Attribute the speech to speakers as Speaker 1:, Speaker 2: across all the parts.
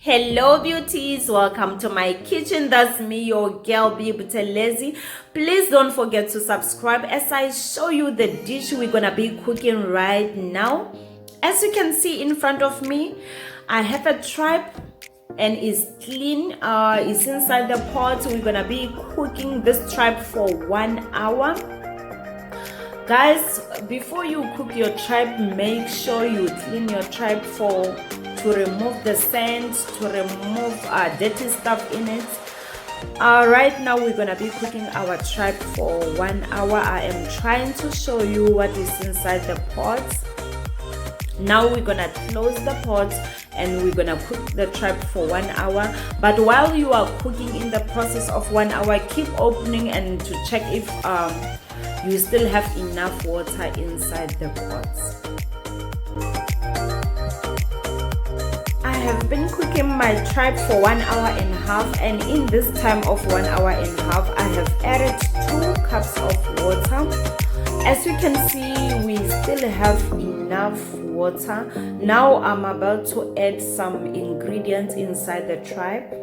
Speaker 1: Hello beauties, welcome to my kitchen. That's me, your girl Butelezi. Please don't forget to subscribe as I show you the dish we're gonna be cooking right now. As you can see in front of me, I have a tripe and it's clean. It's inside the pot. We're gonna be cooking this tripe for 1 hour. Guys, before you cook your tripe, make sure you clean your tripe to remove the sand, to remove dirty stuff in it. Right now we're gonna be cooking our tripe for 1 hour. I am trying to show you what is inside the pot. Now we're gonna close the pot and we're gonna cook the tripe for 1 hour. But while you are cooking, in the process of 1 hour, keep opening and to check if you still have enough water inside the pot. I have been cooking my tripe for 1 hour and a half, and in this time of 1 hour and a half I have added 2 cups of water. As you can see, we still have enough water. Now I'm about to add some ingredients inside the tripe.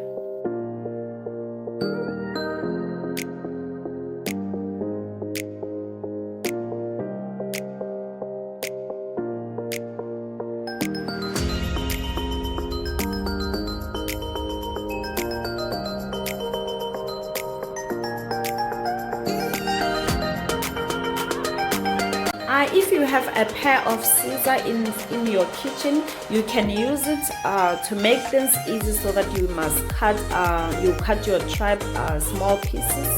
Speaker 1: If you have a pair of scissors in your kitchen, you can use it to make things easy, so that you must cut your tripe small pieces.